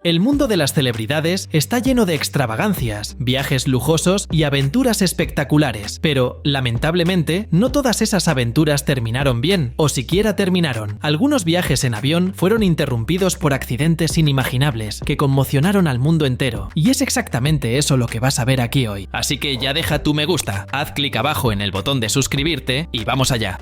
El mundo de las celebridades está lleno de extravagancias, viajes lujosos y aventuras espectaculares, pero, lamentablemente, no todas esas aventuras terminaron bien, o siquiera terminaron. Algunos viajes en avión fueron interrumpidos por accidentes inimaginables que conmocionaron al mundo entero, y es exactamente eso lo que vas a ver aquí hoy. Así que ya deja tu me gusta, haz clic abajo en el botón de suscribirte y vamos allá.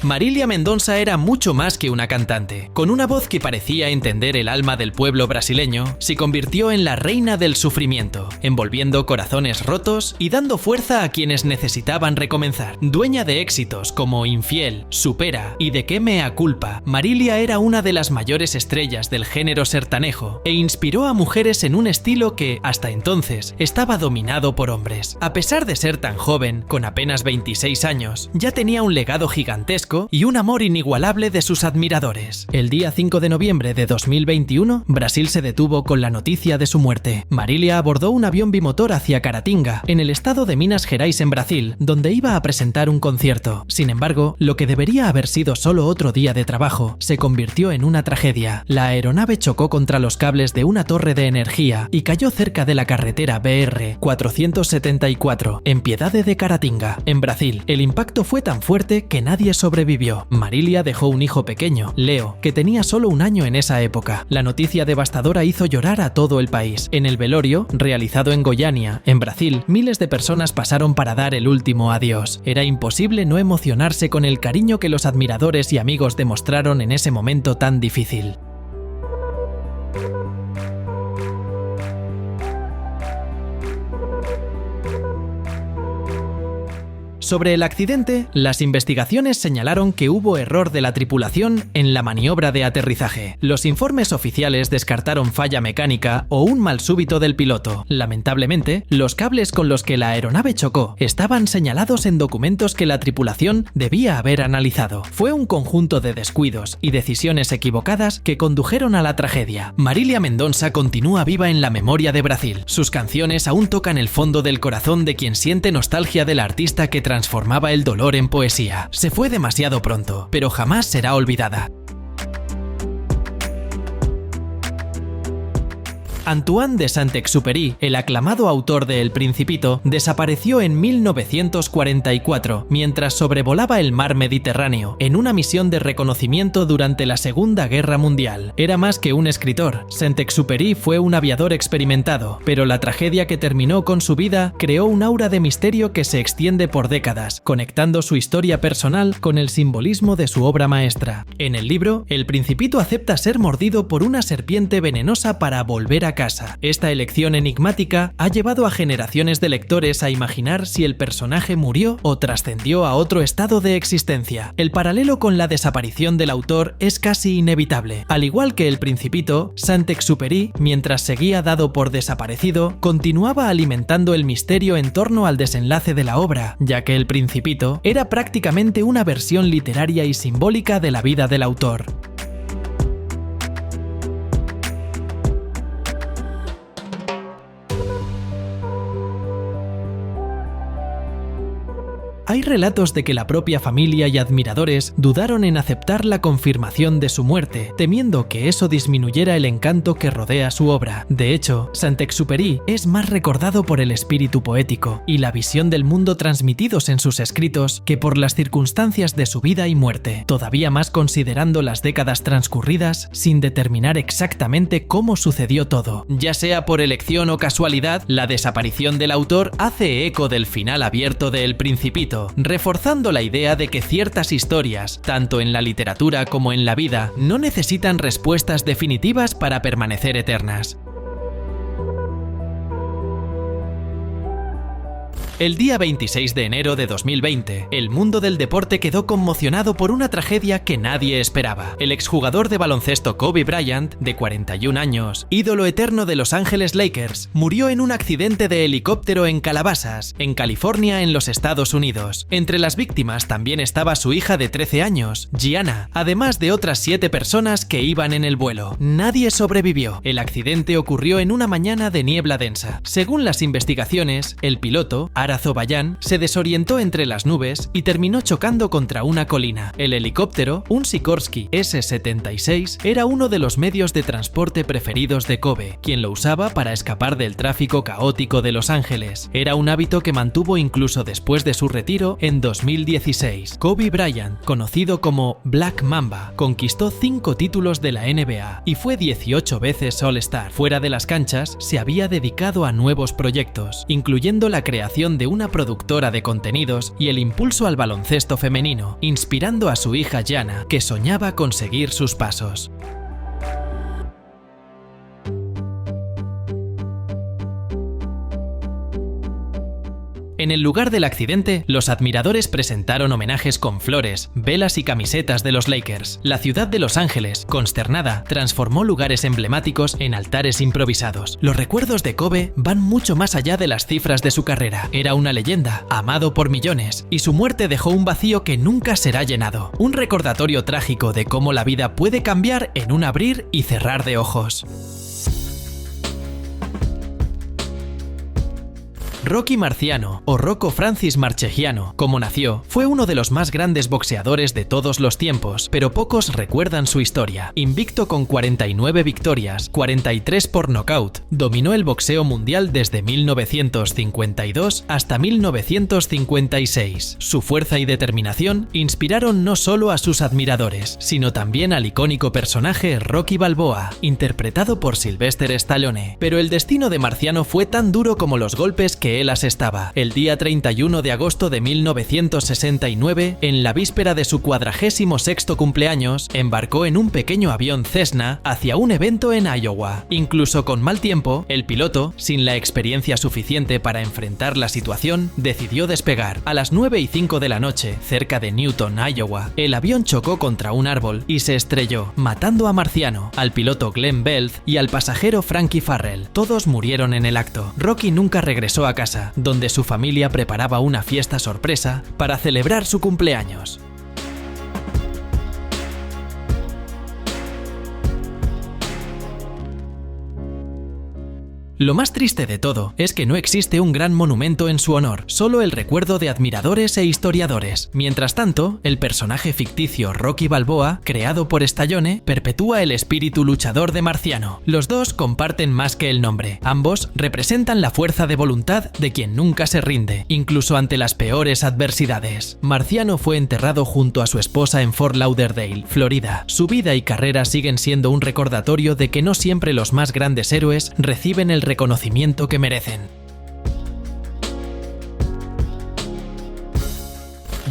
Marília Mendonça era mucho más que una cantante. Con una voz que parecía entender el alma del pueblo brasileño, se convirtió en la reina del sufrimiento, envolviendo corazones rotos y dando fuerza a quienes necesitaban recomenzar. Dueña de éxitos como Infiel, Supera y De qué mea culpa, Marília era una de las mayores estrellas del género sertanejo e inspiró a mujeres en un estilo que, hasta entonces, estaba dominado por hombres. A pesar de ser tan joven, con apenas 26 años, ya tenía un legado gigantesco y un amor inigualable de sus admiradores. El día 5 de noviembre de 2021, Brasil se detuvo con la noticia de su muerte. Marília abordó un avión bimotor hacia Caratinga, en el estado de Minas Gerais en Brasil, donde iba a presentar un concierto. Sin embargo, lo que debería haber sido solo otro día de trabajo, se convirtió en una tragedia. La aeronave chocó contra los cables de una torre de energía y cayó cerca de la carretera BR 474, en Piedade de Caratinga, en Brasil. El impacto fue tan fuerte que nadie sobrevivió. Marília dejó un hijo pequeño, Leo, que tenía solo un año en esa época. La noticia devastadora hizo llorar a todo el país. En el velorio, realizado en Goiânia, en Brasil, miles de personas pasaron para dar el último adiós. Era imposible no emocionarse con el cariño que los admiradores y amigos demostraron en ese momento tan difícil. Sobre el accidente, las investigaciones señalaron que hubo error de la tripulación en la maniobra de aterrizaje. Los informes oficiales descartaron falla mecánica o un mal súbito del piloto. Lamentablemente, los cables con los que la aeronave chocó estaban señalados en documentos que la tripulación debía haber analizado. Fue un conjunto de descuidos y decisiones equivocadas que condujeron a la tragedia. Marília Mendonça continúa viva en la memoria de Brasil. Sus canciones aún tocan el fondo del corazón de quien siente nostalgia del artista que transformaba el dolor en poesía. Se fue demasiado pronto, pero jamás será olvidada. Antoine de Saint-Exupéry, el aclamado autor de El Principito, desapareció en 1944 mientras sobrevolaba el mar Mediterráneo en una misión de reconocimiento durante la Segunda Guerra Mundial. Era más que un escritor. Saint-Exupéry fue un aviador experimentado, pero la tragedia que terminó con su vida creó un aura de misterio que se extiende por décadas, conectando su historia personal con el simbolismo de su obra maestra. En el libro, El Principito acepta ser mordido por una serpiente venenosa para volver a casa. Esta elección enigmática ha llevado a generaciones de lectores a imaginar si el personaje murió o trascendió a otro estado de existencia. El paralelo con la desaparición del autor es casi inevitable. Al igual que El Principito, Saint-Exupéry, mientras seguía dado por desaparecido, continuaba alimentando el misterio en torno al desenlace de la obra, ya que El Principito era prácticamente una versión literaria y simbólica de la vida del autor. Hay relatos de que la propia familia y admiradores dudaron en aceptar la confirmación de su muerte, temiendo que eso disminuyera el encanto que rodea su obra. De hecho, Saint-Exupéry es más recordado por el espíritu poético y la visión del mundo transmitidos en sus escritos que por las circunstancias de su vida y muerte, todavía más considerando las décadas transcurridas sin determinar exactamente cómo sucedió todo. Ya sea por elección o casualidad, la desaparición del autor hace eco del final abierto de El Principito, reforzando la idea de que ciertas historias, tanto en la literatura como en la vida, no necesitan respuestas definitivas para permanecer eternas. El día 26 de enero de 2020, el mundo del deporte quedó conmocionado por una tragedia que nadie esperaba. El exjugador de baloncesto Kobe Bryant, de 41 años, ídolo eterno de Los Ángeles Lakers, murió en un accidente de helicóptero en Calabasas, en California, en los Estados Unidos. Entre las víctimas también estaba su hija de 13 años, Gianna, además de otras 7 personas que iban en el vuelo. Nadie sobrevivió. El accidente ocurrió en una mañana de niebla densa. Según las investigaciones, el piloto, Ara a Zobayan, se desorientó entre las nubes y terminó chocando contra una colina. El helicóptero, un Sikorsky S-76, era uno de los medios de transporte preferidos de Kobe, quien lo usaba para escapar del tráfico caótico de Los Ángeles. Era un hábito que mantuvo incluso después de su retiro en 2016. Kobe Bryant, conocido como Black Mamba, conquistó 5 títulos de la NBA y fue 18 veces All-Star. Fuera de las canchas, se había dedicado a nuevos proyectos, incluyendo la creación de una productora de contenidos y el impulso al baloncesto femenino, inspirando a su hija Gianna, que soñaba con seguir sus pasos. En el lugar del accidente, los admiradores presentaron homenajes con flores, velas y camisetas de los Lakers. La ciudad de Los Ángeles, consternada, transformó lugares emblemáticos en altares improvisados. Los recuerdos de Kobe van mucho más allá de las cifras de su carrera. Era una leyenda, amado por millones, y su muerte dejó un vacío que nunca será llenado. Un recordatorio trágico de cómo la vida puede cambiar en un abrir y cerrar de ojos. Rocky Marciano, o Rocco Francis Marchegiano, como nació, fue uno de los más grandes boxeadores de todos los tiempos, pero pocos recuerdan su historia. Invicto con 49 victorias, 43 por nocaut, dominó el boxeo mundial desde 1952 hasta 1956. Su fuerza y determinación inspiraron no solo a sus admiradores, sino también al icónico personaje Rocky Balboa, interpretado por Sylvester Stallone. Pero el destino de Marciano fue tan duro como los golpes que él asestaba. El día 31 de agosto de 1969, en la víspera de su 46º cumpleaños, embarcó en un pequeño avión Cessna hacia un evento en Iowa. Incluso con mal tiempo, el piloto, sin la experiencia suficiente para enfrentar la situación, decidió despegar. A las 9:05 de la noche, cerca de Newton, Iowa, el avión chocó contra un árbol y se estrelló, matando a Marciano, al piloto Glenn Belth y al pasajero Frankie Farrell. Todos murieron en el acto. Rocky nunca regresó a casa, donde su familia preparaba una fiesta sorpresa para celebrar su cumpleaños. Lo más triste de todo es que no existe un gran monumento en su honor, solo el recuerdo de admiradores e historiadores. Mientras tanto, el personaje ficticio Rocky Balboa, creado por Stallone, perpetúa el espíritu luchador de Marciano. Los dos comparten más que el nombre. Ambos representan la fuerza de voluntad de quien nunca se rinde, incluso ante las peores adversidades. Marciano fue enterrado junto a su esposa en Fort Lauderdale, Florida. Su vida y carrera siguen siendo un recordatorio de que no siempre los más grandes héroes reciben el reconocimiento que merecen.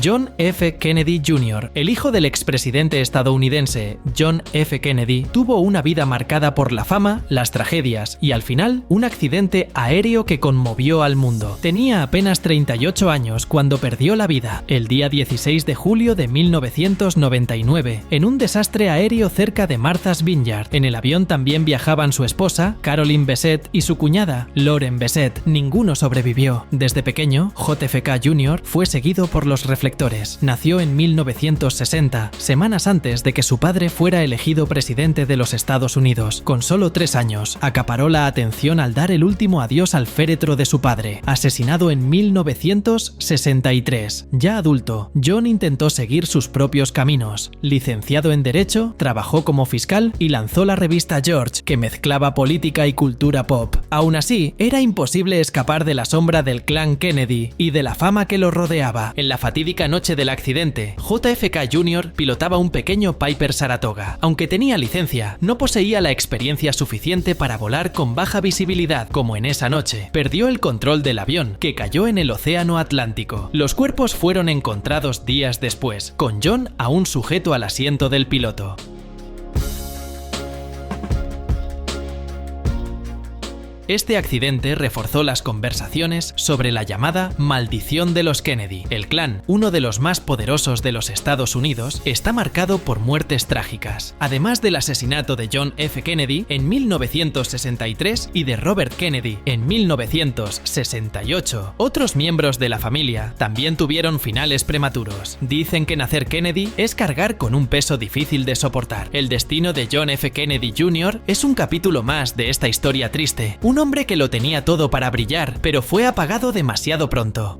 John F. Kennedy Jr., el hijo del expresidente estadounidense John F. Kennedy, tuvo una vida marcada por la fama, las tragedias y, al final, un accidente aéreo que conmovió al mundo. Tenía apenas 38 años cuando perdió la vida, el día 16 de julio de 1999, en un desastre aéreo cerca de Martha's Vineyard. En el avión también viajaban su esposa, Caroline Bessette, y su cuñada, Lauren Bessette. Ninguno sobrevivió. Desde pequeño, JFK Jr. fue seguido por los reflectores. Nació en 1960, semanas antes de que su padre fuera elegido presidente de los Estados Unidos. Con solo 3 años, acaparó la atención al dar el último adiós al féretro de su padre, asesinado en 1963. Ya adulto, John intentó seguir sus propios caminos. Licenciado en Derecho, trabajó como fiscal y lanzó la revista George, que mezclaba política y cultura pop. Aún así, era imposible escapar de la sombra del clan Kennedy y de la fama que lo rodeaba. En la fatídica noche del accidente, JFK Jr. pilotaba un pequeño Piper Saratoga. Aunque tenía licencia, no poseía la experiencia suficiente para volar con baja visibilidad, como en esa noche. Perdió el control del avión, que cayó en el océano Atlántico. Los cuerpos fueron encontrados días después, con John aún sujeto al asiento del piloto. Este accidente reforzó las conversaciones sobre la llamada maldición de los Kennedy. El clan, uno de los más poderosos de los Estados Unidos, está marcado por muertes trágicas. Además del asesinato de John F. Kennedy en 1963 y de Robert Kennedy en 1968, otros miembros de la familia también tuvieron finales prematuros. Dicen que nacer Kennedy es cargar con un peso difícil de soportar. El destino de John F. Kennedy Jr. es un capítulo más de esta historia triste, uno hombre que lo tenía todo para brillar, pero fue apagado demasiado pronto.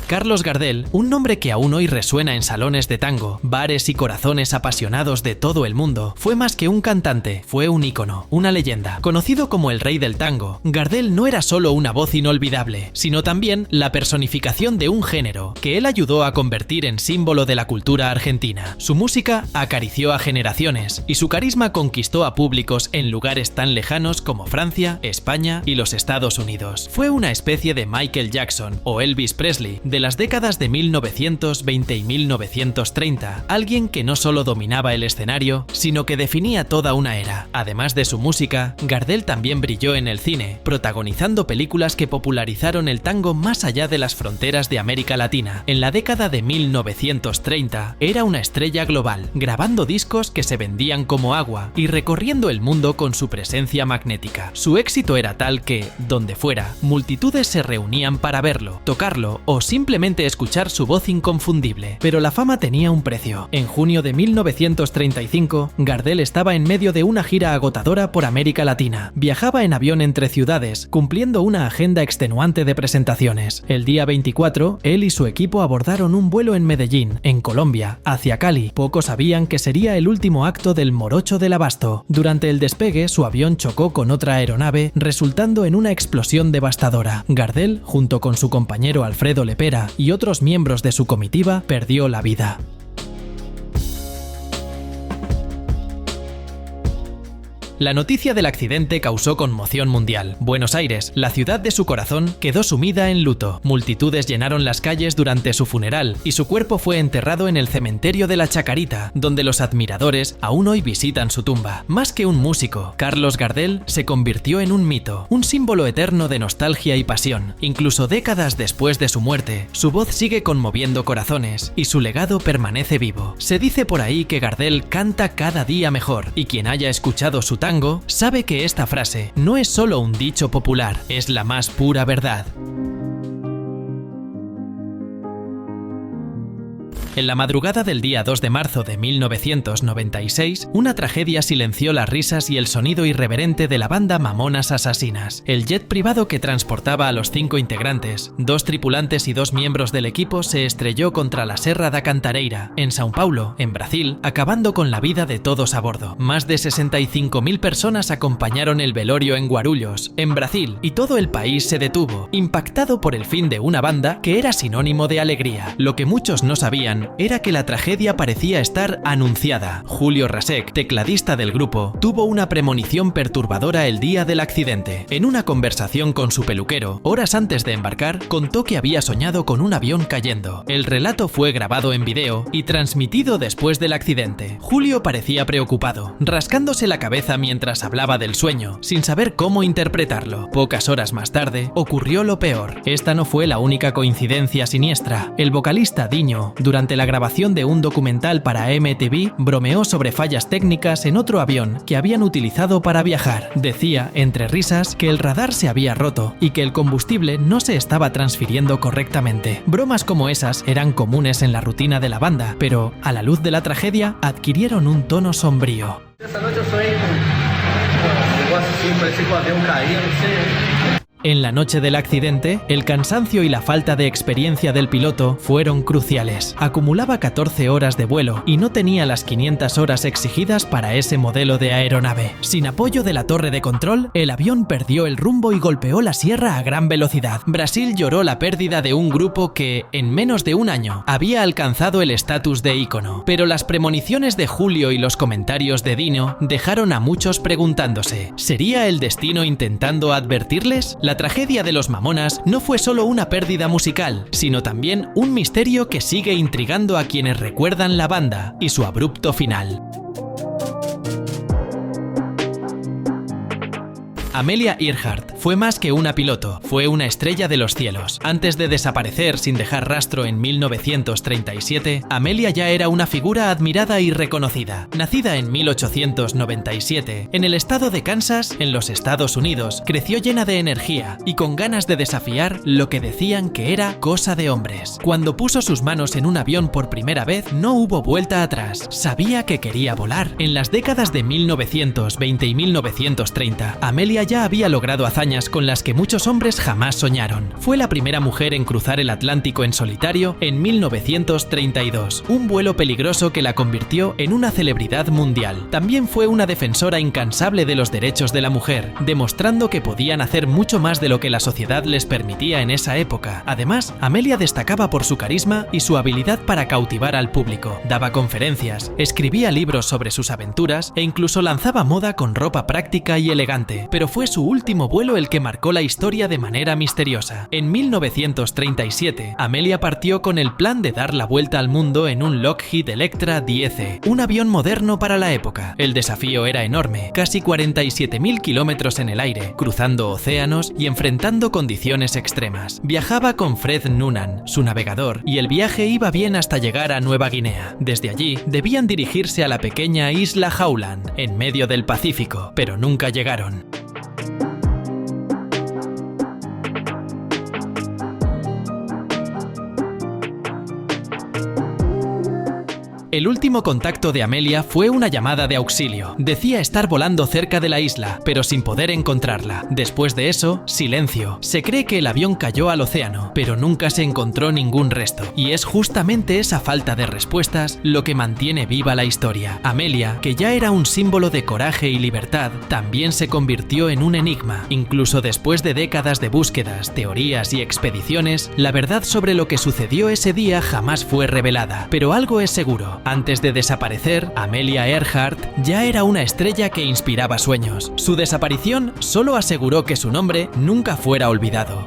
Carlos Gardel, un nombre que aún hoy resuena en salones de tango, bares y corazones apasionados de todo el mundo, fue más que un cantante, fue un ícono, una leyenda. Conocido como el rey del tango, Gardel no era solo una voz inolvidable, sino también la personificación de un género que él ayudó a convertir en símbolo de la cultura argentina. Su música acarició a generaciones y su carisma conquistó a públicos en lugares tan lejanos como Francia, España y los Estados Unidos. Fue una especie de Michael Jackson o Elvis Presley de las décadas de 1920 y 1930, alguien que no solo dominaba el escenario, sino que definía toda una era. Además de su música, Gardel también brilló en el cine, protagonizando películas que popularizaron el tango más allá de las fronteras de América Latina. En la década de 1930 era una estrella global, grabando discos que se vendían como agua y recorriendo el mundo con su presencia magnética. Su éxito era tal que, donde fuera, multitudes se reunían para verlo, tocarlo o simplemente escuchar su voz inconfundible. Pero la fama tenía un precio. En junio de 1935, Gardel estaba en medio de una gira agotadora por América Latina. Viajaba en avión entre ciudades, cumpliendo una agenda extenuante de presentaciones. El día 24, él y su equipo abordaron un vuelo en Medellín, en Colombia, hacia Cali. Pocos sabían que sería el último acto del Morocho del Abasto. Durante el despegue, su avión chocó con otra aeronave, resultando en una explosión devastadora. Gardel, junto con su compañero Alfredo Lepera y otros miembros de su comitiva, perdió la vida. La noticia del accidente causó conmoción mundial. Buenos Aires, la ciudad de su corazón, quedó sumida en luto. Multitudes llenaron las calles durante su funeral y su cuerpo fue enterrado en el cementerio de la Chacarita, donde los admiradores aún hoy visitan su tumba. Más que un músico, Carlos Gardel se convirtió en un mito, un símbolo eterno de nostalgia y pasión. Incluso décadas después de su muerte, su voz sigue conmoviendo corazones y su legado permanece vivo. Se dice por ahí que Gardel canta cada día mejor, y quien haya escuchado su tango sabe que esta frase no es solo un dicho popular, es la más pura verdad. En la madrugada del día 2 de marzo de 1996, una tragedia silenció las risas y el sonido irreverente de la banda Mamonas Asesinas. El jet privado que transportaba a los 5 integrantes, 2 tripulantes y 2 miembros del equipo, se estrelló contra la Serra da Cantareira, en São Paulo, en Brasil, acabando con la vida de todos a bordo. Más de 65.000 personas acompañaron el velorio en Guarulhos, en Brasil, y todo el país se detuvo, impactado por el fin de una banda que era sinónimo de alegría. Lo que muchos no sabían era que la tragedia parecía estar anunciada. Julio Rasek, tecladista del grupo, tuvo una premonición perturbadora el día del accidente. En una conversación con su peluquero, horas antes de embarcar, contó que había soñado con un avión cayendo. El relato fue grabado en video y transmitido después del accidente. Julio parecía preocupado, rascándose la cabeza mientras hablaba del sueño, sin saber cómo interpretarlo. Pocas horas más tarde, ocurrió lo peor. Esta no fue la única coincidencia siniestra. El vocalista Dinho, durante la grabación de un documental para MTV, bromeó sobre fallas técnicas en otro avión que habían utilizado para viajar. Decía, entre risas, que el radar se había roto y que el combustible no se estaba transfiriendo correctamente. Bromas como esas eran comunes en la rutina de la banda, pero, a la luz de la tragedia, adquirieron un tono sombrío. Esta noche eu sonhei com um negócio assim, parecia que o avião caía, não sei. En la noche del accidente, el cansancio y la falta de experiencia del piloto fueron cruciales. Acumulaba 14 horas de vuelo y no tenía las 500 horas exigidas para ese modelo de aeronave. Sin apoyo de la torre de control, el avión perdió el rumbo y golpeó la sierra a gran velocidad. Brasil lloró la pérdida de un grupo que, en menos de un año, había alcanzado el estatus de ícono. Pero las premoniciones de Julio y los comentarios de Dinho dejaron a muchos preguntándose: ¿sería el destino intentando advertirles? La tragedia de los Mamonas no fue solo una pérdida musical, sino también un misterio que sigue intrigando a quienes recuerdan la banda y su abrupto final. Amelia Earhart fue más que una piloto, fue una estrella de los cielos. Antes de desaparecer sin dejar rastro en 1937, Amelia ya era una figura admirada y reconocida. Nacida en 1897, en el estado de Kansas, en los Estados Unidos, creció llena de energía y con ganas de desafiar lo que decían que era cosa de hombres. Cuando puso sus manos en un avión por primera vez, no hubo vuelta atrás. Sabía que quería volar. En las décadas de 1920 y 1930, Amelia ya había logrado hazañas con las que muchos hombres jamás soñaron. Fue la primera mujer en cruzar el Atlántico en solitario en 1932, un vuelo peligroso que la convirtió en una celebridad mundial. También fue una defensora incansable de los derechos de la mujer, demostrando que podían hacer mucho más de lo que la sociedad les permitía en esa época. Además, Amelia destacaba por su carisma y su habilidad para cautivar al público. Daba conferencias, escribía libros sobre sus aventuras e incluso lanzaba moda con ropa práctica y elegante, pero fue su último vuelo el que marcó la historia de manera misteriosa. En 1937, Amelia partió con el plan de dar la vuelta al mundo en un Lockheed Electra 10E, un avión moderno para la época. El desafío era enorme, casi 47.000 kilómetros en el aire, cruzando océanos y enfrentando condiciones extremas. Viajaba con Fred Noonan, su navegador, y el viaje iba bien hasta llegar a Nueva Guinea. Desde allí, debían dirigirse a la pequeña isla Howland, en medio del Pacífico, pero nunca llegaron. El último contacto de Amelia fue una llamada de auxilio. Decía estar volando cerca de la isla, pero sin poder encontrarla. Después de eso, silencio. Se cree que el avión cayó al océano, pero nunca se encontró ningún resto. Y es justamente esa falta de respuestas lo que mantiene viva la historia. Amelia, que ya era un símbolo de coraje y libertad, también se convirtió en un enigma. Incluso después de décadas de búsquedas, teorías y expediciones, la verdad sobre lo que sucedió ese día jamás fue revelada. Pero algo es seguro. Antes de desaparecer, Amelia Earhart ya era una estrella que inspiraba sueños. Su desaparición solo aseguró que su nombre nunca fuera olvidado.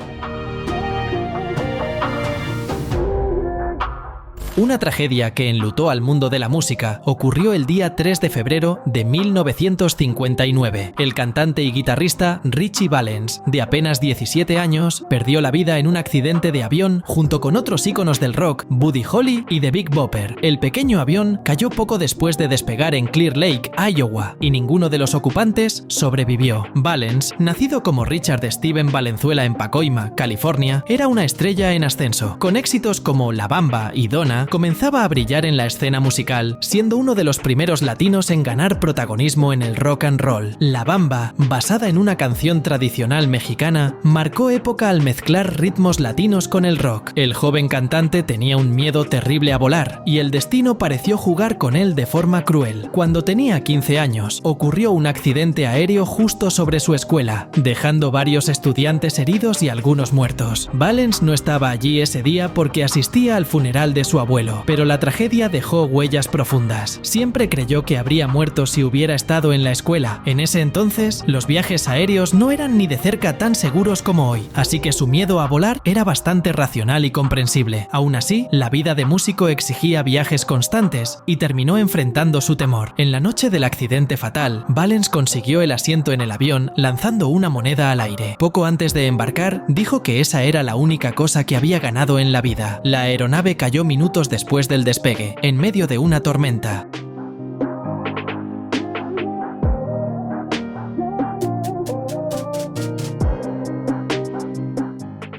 Una tragedia que enlutó al mundo de la música ocurrió el día 3 de febrero de 1959. El cantante y guitarrista Ritchie Valens, de apenas 17 años, perdió la vida en un accidente de avión junto con otros íconos del rock, Buddy Holly y The Big Bopper. El pequeño avión cayó poco después de despegar en Clear Lake, Iowa, y ninguno de los ocupantes sobrevivió. Valens, nacido como Richard Steven Valenzuela en Pacoima, California, era una estrella en ascenso. Con éxitos como La Bamba y Donna, comenzaba a brillar en la escena musical, siendo uno de los primeros latinos en ganar protagonismo en el rock and roll. La Bamba, basada en una canción tradicional mexicana, marcó época al mezclar ritmos latinos con el rock. El joven cantante tenía un miedo terrible a volar, y el destino pareció jugar con él de forma cruel. Cuando tenía 15 años, ocurrió un accidente aéreo justo sobre su escuela, dejando varios estudiantes heridos y algunos muertos. Valens no estaba allí ese día porque asistía al funeral de su abuelo, pero la tragedia dejó huellas profundas. Siempre creyó que habría muerto si hubiera estado en la escuela. En ese entonces, los viajes aéreos no eran ni de cerca tan seguros como hoy, así que su miedo a volar era bastante racional y comprensible. Aún así, la vida de músico exigía viajes constantes y terminó enfrentando su temor. En la noche del accidente fatal, Valens consiguió el asiento en el avión lanzando una moneda al aire. Poco antes de embarcar, dijo que esa era la única cosa que había ganado en la vida. La aeronave cayó minutos después del despegue, en medio de una tormenta.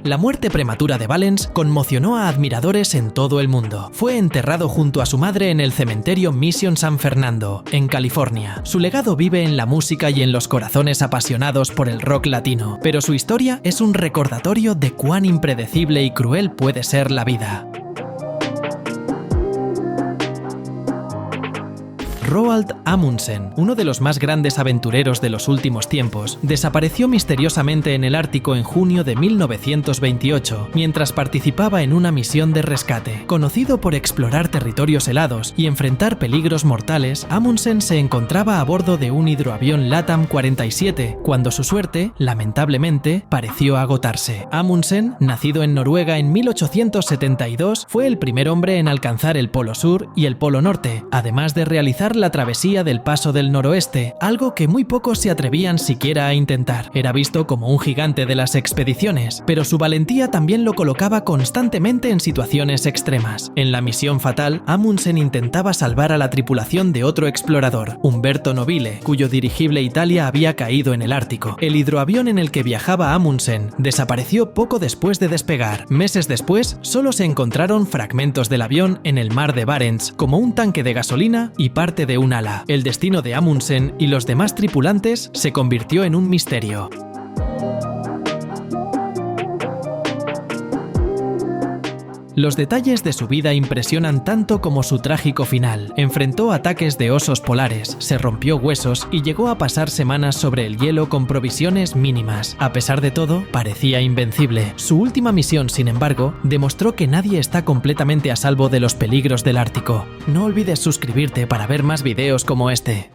La muerte prematura de Valens conmocionó a admiradores en todo el mundo. Fue enterrado junto a su madre en el cementerio Mission San Fernando, en California. Su legado vive en la música y en los corazones apasionados por el rock latino, pero su historia es un recordatorio de cuán impredecible y cruel puede ser la vida. Roald Amundsen, uno de los más grandes aventureros de los últimos tiempos, desapareció misteriosamente en el Ártico en junio de 1928, mientras participaba en una misión de rescate. Conocido por explorar territorios helados y enfrentar peligros mortales, Amundsen se encontraba a bordo de un hidroavión LATAM 47, cuando su suerte, lamentablemente, pareció agotarse. Amundsen, nacido en Noruega en 1872, fue el primer hombre en alcanzar el Polo Sur y el Polo Norte, además de realizar la travesía del Paso del Noroeste, algo que muy pocos se atrevían siquiera a intentar. Era visto como un gigante de las expediciones, pero su valentía también lo colocaba constantemente en situaciones extremas. En la misión fatal, Amundsen intentaba salvar a la tripulación de otro explorador, Umberto Nobile, cuyo dirigible Italia había caído en el Ártico. El hidroavión en el que viajaba Amundsen desapareció poco después de despegar. Meses después, solo se encontraron fragmentos del avión en el mar de Barents, como un tanque de gasolina y parte de un ala. El destino de Amundsen y los demás tripulantes se convirtió en un misterio. Los detalles de su vida impresionan tanto como su trágico final. Enfrentó ataques de osos polares, se rompió huesos y llegó a pasar semanas sobre el hielo con provisiones mínimas. A pesar de todo, parecía invencible. Su última misión, sin embargo, demostró que nadie está completamente a salvo de los peligros del Ártico. No olvides suscribirte para ver más videos como este.